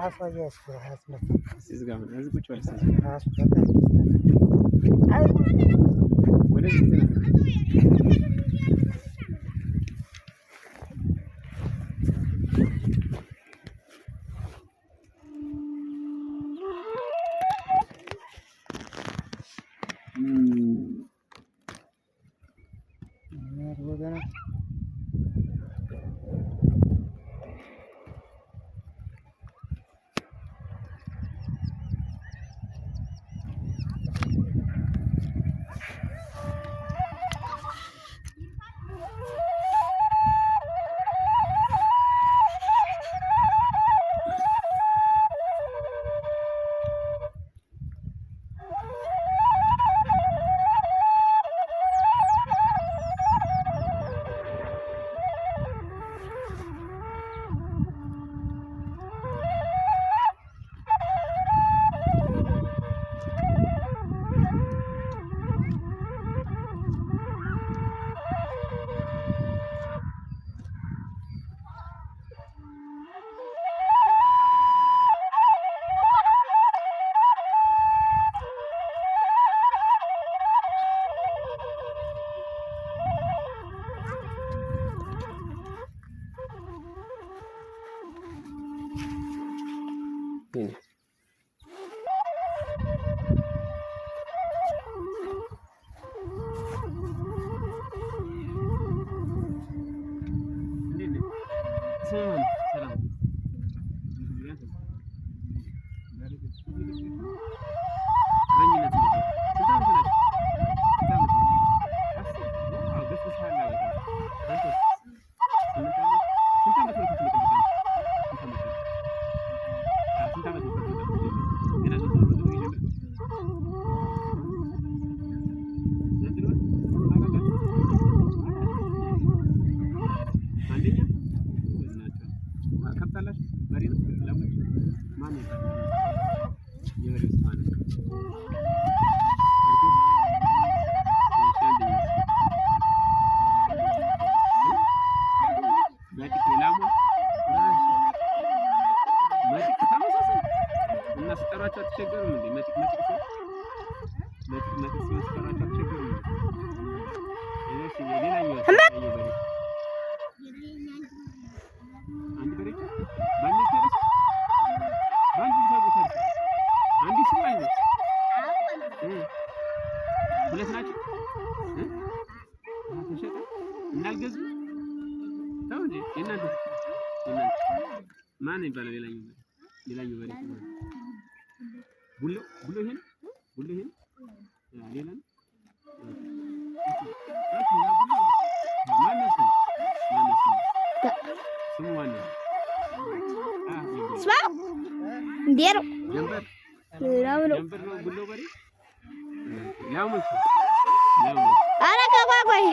نفس وياك نفس سيز قام نزل كل شوي سيز نفس ولا جيتنا ማን ይባላል? ሌላኛው በሬ ቡሎ ይሄን ሌላ ነው። ማነው ስሙ? ጀንበር ነው ቡሎ በሬ ያው ነው። ኧረ ከጓጓይ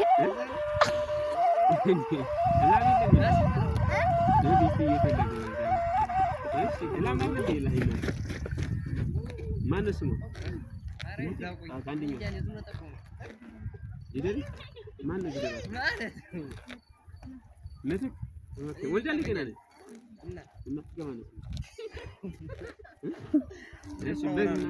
ማነው ስሙ? አንደኛው ይደሪ ማነው ይደሪ ምትክ ወልዳለች ገና ነች እና ገማ ነው እሺ በዚህ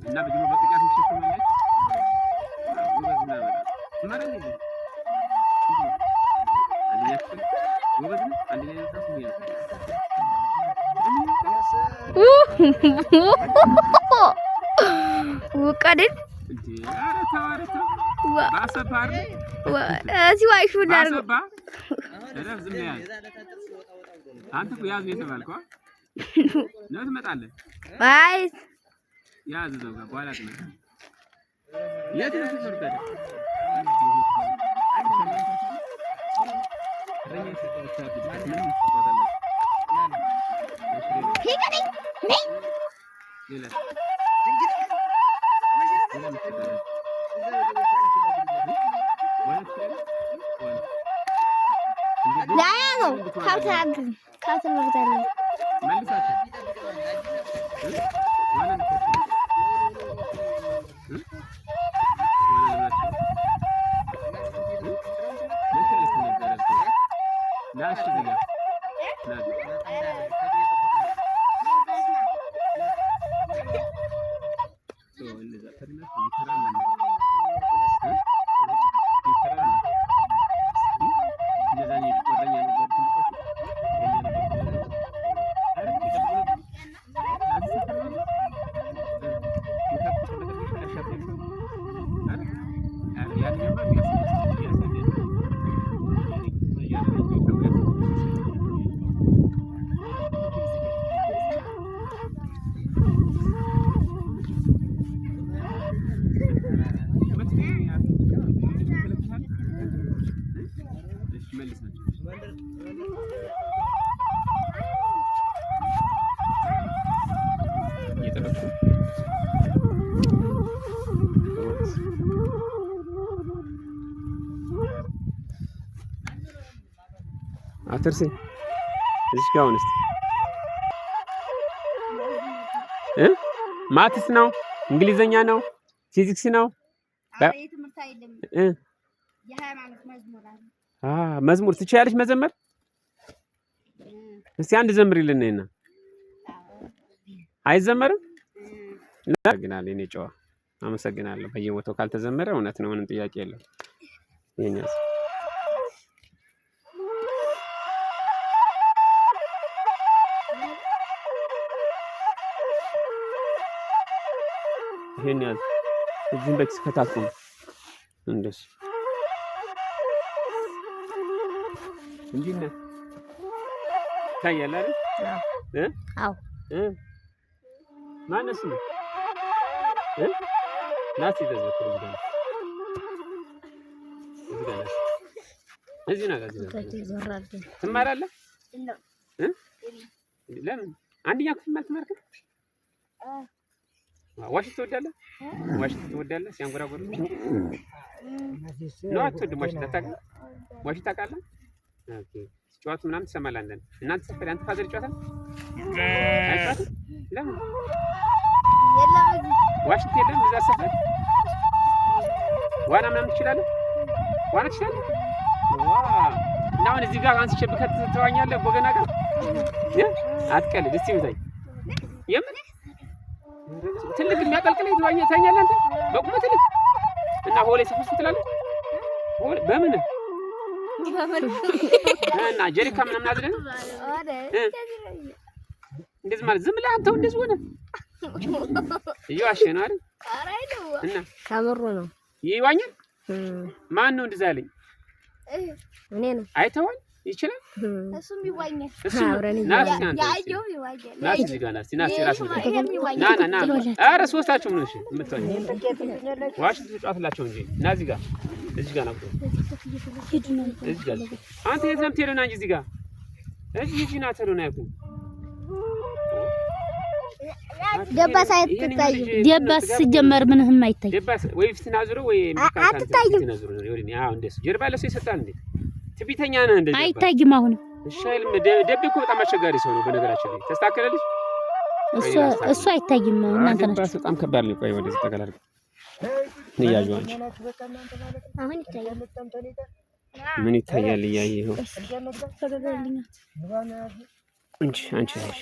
እና በጅሞ በጥቃት ይሸከማለች وقدر ሲዋሹ ዳርጎ አንተ እኮ ያዝ ነው የተባልከው ነው ትመጣለህ አይ ያዝ ነው በኋላ ትመጣለህ የት ነው ትመጣለህ አትርሴ እዚህ ጋር ሆነስ ማትስ ነው እንግሊዘኛ ነው ፊዚክስ ነው የትምህርት አይደለም የሃይማኖት መዝሙር አለ መዝሙር ትችያለሽ መዘመር እስቲ አንድ ዘምሪልን ነይና አይዘመርም ለግናል እኔ ጨዋ አመሰግናለሁ በየቦታው ካልተዘመረ እውነት ነው ምንም ጥያቄ የለም የኛስ ይሄን ያዝ እዚህም በክስ ከታልኩ እንደስ እንጂና ታያለ አይደል አው ማነስ ነው ናቲ ደዘከሩ ይላል እዚህ ነው ትማራለህ ለምን አንደኛ ክፍል ማለት ማርክ ዋሽንት ትወዳለህ ዋሽንት ትወዳለህ ሲያንጎራጎር ነው አትወድም ዋሽንት ታውቃለህ ኦኬ ጨዋታ ምናምን ትሰማለህ አንተ እናንተ ሰፈር አንተ ፋዘር ጨዋታ አይጫወትም ለምን የለም ዋሽንት የለም እዛ ሰፈር ዋና ምናምን ትችላለህ ዋና ትችላለህ እና አሁን እዚህ ጋር አንስቼ ብከት ትዋኛለህ በገና ጋር አትቀልድ እስቲ ምታይ የምን ትልቅ የሚያቀልቅልህ ትዋኛለህ አንተ በቁመት ትልቅ እና ሆሌ ሰፈር ትላለህ ሆሌ በምን እና ጀሪካ ምናምን አዝለህ እንደዚህ ማለት ዝም ብለህ አንተው እንደዚህ ሆነ እየዋሸህ ነው አይደል እና ታምሩ ነው ይዋኛል ማን ነው እንደዛ ያለኝ እኔ ነው አይተዋል ይችላል እሱም ይዋኛል ያየው ይዋኛል ናስ ዲጋና ሲናስ ራስ ና አረ ሶስታችሁም ነው እሺ የምትዋኝ ዋሽንት ተጫወትላቸው እንጂ ና እዚህ ጋር እዚህ ጋር ነው እዚህ ጋር አንተ የት ነው የምትሄደው ና እንጂ እዚህ ጋር እዚህ ሂጂና ተሉ ነው ያልኩኝ ደባስ አይታይም። ደባስ ሲጀመር ምንም አይታይም። ደባስ ወይ ፊትና ዙሮ ወይ አትታይም። አዎ እንደሱ ጀርባ ለሰው ይሰጣል እንዴ? ትቢተኛ ነህ እንዴ? አይታይም። አሁን እሻይልም ደብ እኮ በጣም አስቸጋሪ ሰው ነው በነገራችን ላይ ተስተካከለልሽ። እሱ አይታይም። እናንተ ናችሁ በጣም ከባድ ነው። ቆይ ወደዚህ ተቀላልኩ ንያዩ አንቺ አሁን ይታያል። ምን ይታያል? እያየኸው እንጂ አንቺ ነሽ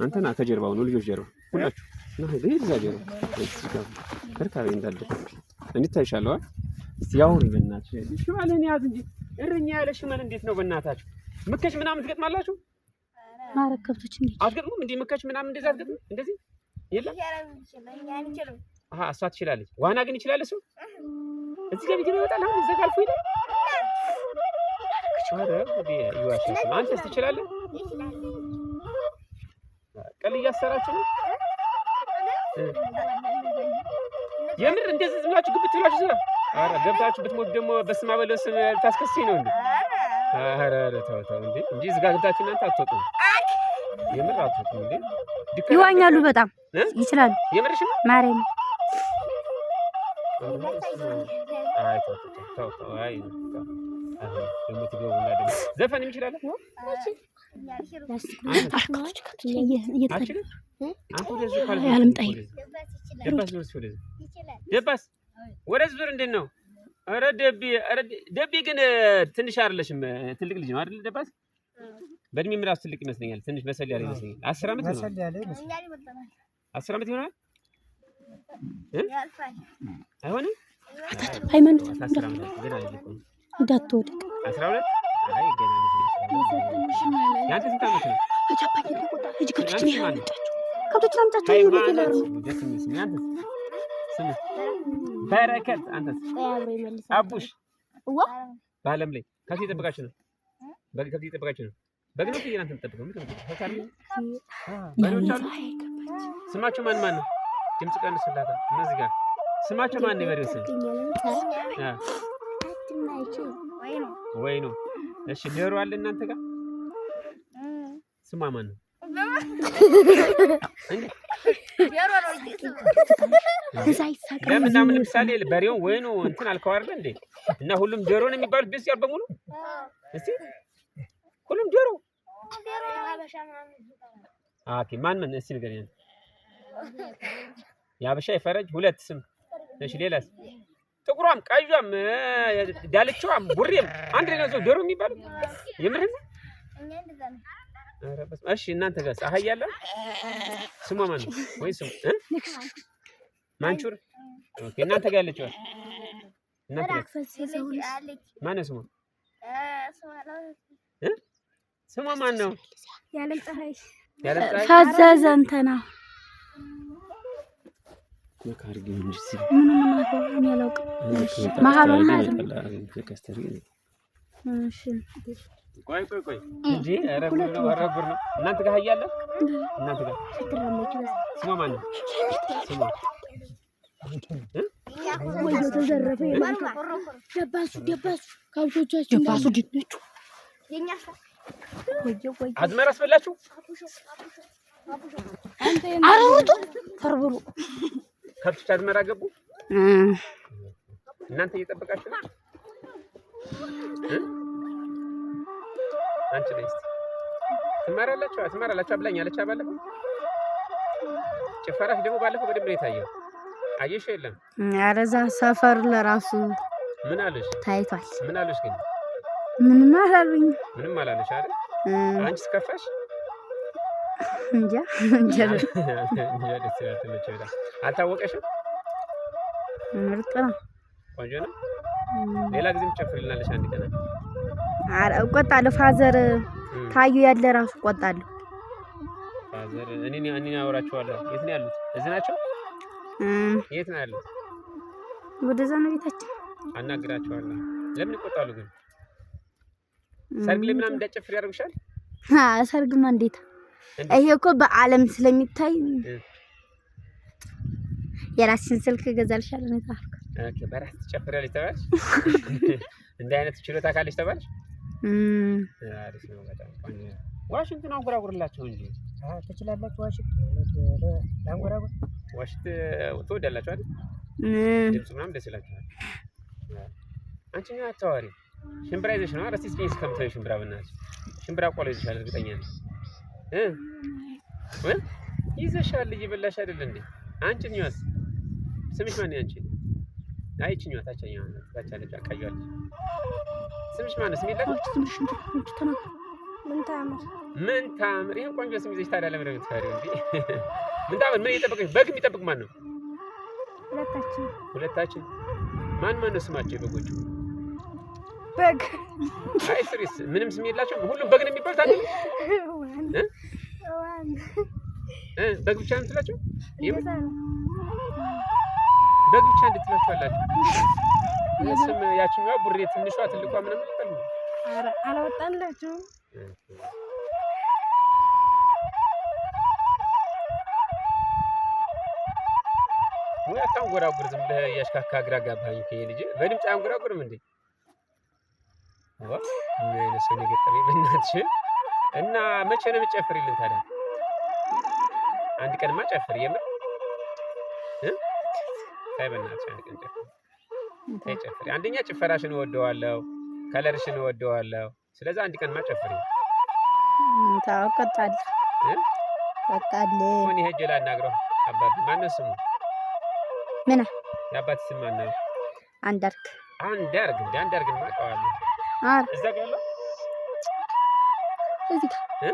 አንተና ከጀርባው ነው ልጆች ጀርባ ሁላችሁ እና በዚህ ጀርባ እዚህ ጋር ከርካሪ እንዳለ እንድታይሻለዋ። እስቲ ያውሪ በእናትሽ እሺ ማለን ያዝ እንጂ እረኛ ያለ ሽመል እንዴት ነው በእናታችሁ? ምከሽ ምናምን ትገጥማላችሁ? ማረክ ከብቶች እንዴ አትገጥሙም? እንዴ ምከሽ ምናምን እንደዛ አትገጥሙ? እንደዚህ የለም። አሃ እሷ ትችላለች። ዋና ግን ይችላል እሱ። እዚህ ጋር ቢገባ ይወጣል። አሁን እዚህ ጋር አልፎ ሄደ። ኧረ እንዴ ይዋሽሽ። አንተስ ትችላለህ? ቀል እያሰራችሁ ነው። የምር እንደዚህ ዝም ብላችሁ ግብት ብላችሁ ዘራ። ኧረ ገብታችሁ ብትሞት ደግሞ በስመ አብ ወወልድ ስም ታስከስኝ ነው እንዴ? ኧረ ተው እንዴ እንጂ እዚህ ጋር ገብታችሁ እናንተ አትወጡም። የምር አትወጡም እንዴ? ይዋኛሉ። በጣም ይችላሉ። የምርሽ ነው ማርያም። አይ ተው አይ ደግሞ ትገቡና ደግሞ ዘፈንም ይችላል። ደባስ ወደዚህ ዙር እንዴት ነው? ኧረ ደቢ ግን ትንሽ አይደለሽም፣ ትልቅ ልጅ ነው አይደል? ደባስ በእድሜ ራሱ ትልቅ ይመስለኛል። ትንሽ በሰል ያለ ይመስለኛል። 10 ዓመት ነው። 10 ዓመት ይሆናል። አይሆንም። ሃይማኖት 10 ዓመት ግን አይደለም። እንዳትወድቅ 12 አይ ገና ልጅ ነው። ያንተ ስንት ዓመት ነው? ከብቶችን አምጣቸው። በረከት አንተስ? አቡሽ በዓለም ላይ ከዚህ እየጠበቃችሁ ነው። ከዚህ እየጠበቃችሁ ነው። በግ ነው ፍየል? አንተ የምትጠብቀው ምን ነው? ስማቸው ማን ነው? ድምጽ ቀንስላታ። እነዚህ ጋር ስማቸው ማን ነው? በሬው ስም ወይ ነው። እሺ ዶሮ አለ እናንተ ጋር? ስሟ ማን ነው? ለምን ለምሳሌ በሬው ወይ ነው እንትን አልከው አይደል እንዴ? እና ሁሉም ዶሮ ነው የሚባሉት ቤት ያው በሙሉ? እስቲ ሁሉም ዶሮ ኦኬ። ማን እስቲ ንገረኝ። የሀበሻ የፈረንጅ ሁለት ስም። እሺ ሌላስ? ጥቁሯም ቀዩም ዳልቻዋም ቡሬም አንድ ላይ ነው ዶሮ የሚባለው? የምርህ? እሺ እናንተ ጋር ፀሐይ ያለ ስሟ ማን ነው? ወይ ስሙ ማንቹር? ኦኬ እናንተ ጋር ያለችው እናንተ ጋር ማን ነው ስሟ? ስሟ ማን ነው? ያለም ፀሐይ ታዘዘ እንትና መካርጊ እንጂ ሲል ምን ያላውቅ መሀሉን አይደል? እሺ ቆይ እንጂ ኧረ ጉር ነው። እናንተ ጋር ያያለ እናንተ ጋር ስሟ ማን ነው? ስሟ ወይ ተዘረፈ ደባሱ ከብቶቻችን ደባሱ ድንቹ አዝመራ አስበላችሁ? አረውጡ ፈርብሩ ከብቶች አዝመራ ገቡ። እናንተ እየጠበቃችሁ ነው። አንቺ ነሽ ትማራላችሁ አብላኛለች። ባለፈው ጭፈራሽ ደግሞ ባለፈው በደንብ ነው የታየው። አየሽ የለም? ኧረ እዛ ሰፈር ለራሱ ምን አለሽ? ታይቷል። ምን አለሽ ግን? ምንም አላሉኝ። ምንም አላለሽ አይደል? አንቺስ ከፋሽ? እንጃ አልታወቀሽም? ምርጥ ነው። ቆንጆ ነው። ሌላ ጊዜ ጨፍርልናለሽ አንድ ቀን። ኧረ እቆጣለሁ። ፋዘር ታዩ ያለ ራሱ እቆጣለሁ። ፋዘር እኔ አወራቸዋለሁ። የት ነው ያሉት? እዚህ ናቸው? የት ነው ያሉት? ወደዛ ነው ቤታችን። አናግራቸዋለሁ። ለምን ይቆጣሉ ግን? ሰርግ ላይ ምናምን እንዳጨፍር ያደርጉሻል? ሰርግማ እንዴት? ይሄ እኮ በዓለም ስለሚታይ የራስሽን ስልክ ገዛልሻለሁ ነው ታልኩ። ኦኬ በራስ ትጨፍሪያለሽ ተባልሽ? እንደ አይነት ችሎታ ካለሽ ተባልሽ? አሪፍ ነው በጣም ቆንጆ። ዋሽንግተን አንጎራጉርላቸው እንጂ ትችላላችሁ ዋሽት ላንጎራጎር ዋሽት ትወዳላችሁ አይደል? ድምፁ ምናምን ደስ ይላችኋል። አንቺኛ አታዋሪ ሽምብራ ይዘሽ ነው አረስቲ ስኪንስ ከምታዩ ሽምብራ በእናትሽ ሽምብራ ቆሎ ይዘሻል እርግጠኛ ነኝ ይዘሻል እየበላሽ አይደል እንዴ? አንቺኛስ ስምሽ ማን ነው አንቺ? አይቺኛዋ ታቻኛዋ ታቻለች አቃያለች ስምሽ ማን ነው? ስም የለሽ? ምን ታምር ይሄን ቆንጆ ስም ይዘሽ ታዲያ ለምን የምትፈሪው እንዴ? ምን ታምር ምን እየጠበቀሽ? በግ የሚጠብቅ ማን ነው? ሁለታችን ማን ነው ስማቸው የበጎቹ? በግ አይ ስሪስ ምንም ስም የላቸውም ሁሉም በግ ነው የሚባሉት አይደል? በግ ብቻ ነው የምትላቸው? በግ ብቻ እንድትላቸው አላችሁ? ስም ያችኛዋ ቡሬ ትንሿ ትልቋ ምንም ይባል ነው? ኧረ አላወጣላችሁም። ወይ አታንጎራጉር ዝም ብለህ እያሽካካ ግራ ጋባኝ እኮ ይሄ ልጅ በድምፅ አያንጎራጉርም እንዴ? ምን አይነት ሰው ነው የገጠመኝ በእናትሽ? እና መቼ ነው የምትጨፍሪልን ታዲያ? አንድ ቀንማ ጨፍሪ የምር ታይ በእናትሽ አንድ ቀን ጨፍሪ ታይ ጨፍሪ። አንደኛ ጭፈራሽን እወደዋለሁ ከለርሽን እወደዋለሁ። ስለዚህ አንድ ቀንማ ጨፍሪ። ታውቀጣል ወጣለ ምን ይሄ ጀላ እናግረው አባቢ ማነው ስሙ? ምን የአባት ስም ማን ነው? አንዳርግ አንዳርግ ማቀዋለሁ። አረ እዛ ጋር ያለው እዚህ ጋር